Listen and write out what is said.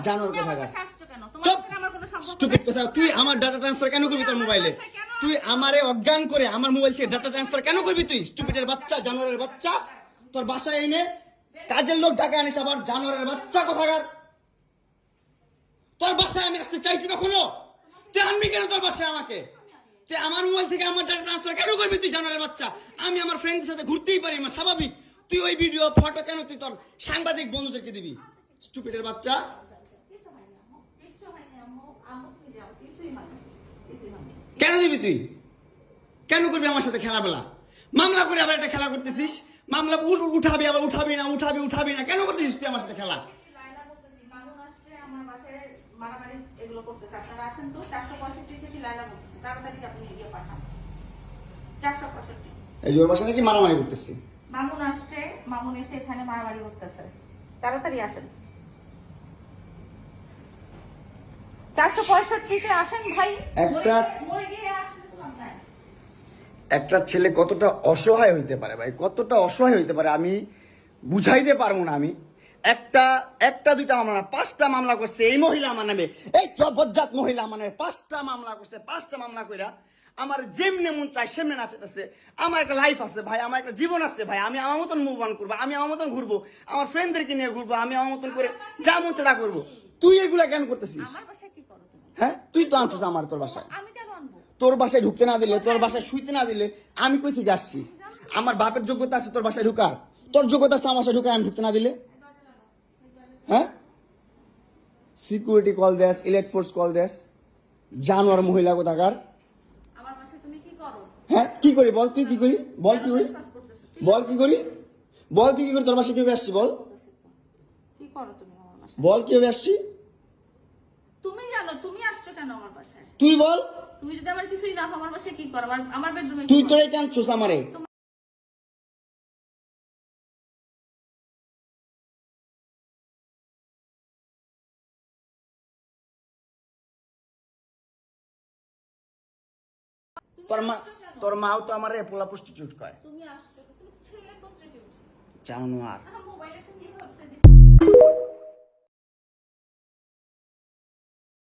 জানোর কথা স্টুপিড কথা। তুই আমার ডাটা ট্রান্সফার কেন করবি তোর মোবাইলে? তুই আমারে অজ্ঞান করে আমার মোবাইল থেকে ডাটা ট্রান্সফার কেন করবি? তুই স্টুপিডের বাচ্চা, জানোয়ারের বাচ্চা। তোর বাসায় এনে কাজের লোক টাকা আনিস, আবার জানোয়ারের বাচ্চা কোথাকার। তোর বাসায় আমি আসতে চাইছি কখনো? তুই আনবি কেন তোর বাসায় আমাকে? তুই আমার মোবাইল থেকে আমার ডাটা ট্রান্সফার কেন করবি? তুই জানোয়ারের বাচ্চা। আমি আমার ফ্রেন্ডের সাথে ঘুরতেই পারি, আমার স্বাভাবিক। তুই ওই ভিডিও ফটো কেন তুই তোর সাংবাদিক বন্ধুদেরকে দিবি? স্টুপিডের বাচ্চা। কেন দিবি তুই? কেন করবি আমার সাথে খেলাবেলা? মামলা করে আবার একটা খেলা করতেছিস। মামলা উঠাবি, আবার উঠাবি না কেন করতেছিস তুই আমার সাথে খেলা? এই যে ওর বাসা নাকি মারামারি করতেছি। মামুন আসছে, মামুন এসে এখানে মারামারি করতেছে। তাড়াতাড়ি আসেন, 465-তে আসেন ভাই। একটা ছেলে কতটা অসহায় হইতে পারে ভাই, কতটা অসহায় হইতে পারে আমি বুঝাইতে পারবো না। আমি একটা দুইটা মামলা না, 5টা মামলা করছে এই মহিলা আমার নামে। এই বজ্জাত মহিলা আমার নামে 5টা মামলা করছে। 5টা মামলা কইরা আমার যেমনে মন চাই সেমনে নাচাইতেছে। আমার একটা লাইফ আছে ভাই, আমার একটা জীবন আছে ভাই। আমি আমার মতন মুভ অন করবো, আমি আমার মতন ঘুরবো, আমার ফ্রেন্ডদেরকে নিয়ে ঘুরবো, আমি আমার মতন করে যা মন চাই তা করবো। তুই এগুলা কেন করতেছিস? হ্যাঁ, তুই তো আনছিস আমার তোর বাসায়। তোর বাসায় ঢুকতে না দিলে, তোর বাসায় শুইতে না দিলে আমি কই থেকে আসছি? আমার বাপের যোগ্যতা আছে তোর বাসায় ঢুকার? তোর যোগ্যতা আছে আমার বাসায় ঢুকার আমি ঢুকতে না দিলে? হ্যাঁ, সিকিউরিটি কল দেস, ইলেট ফোর্স কল দেস, জানোয়ার মহিলা কোথাকার। হ্যাঁ, কি করি বল? তুই কি করি বল? কি করি বল? কি করি বল? তুই কি করি? তোর বাসায় কিভাবে আসছি বল? বল কিভাবে আসছি? তুমি জানো তুমি আসছো কেন আমার বাসায়? তুই বল। তুই যদি আমার কিছুই না আমার বাসায় কি করো? আমার বেডরুমে তুই তোরাই কেন ছোস আমারে? তোর মাও তো আমারে পোলা প্রস্টিটিউট কয়। তুমি আসছো, তুমি ছেলে প্রস্টিটিউট জানোয়ার। মোবাইলে তুমি ভাবছে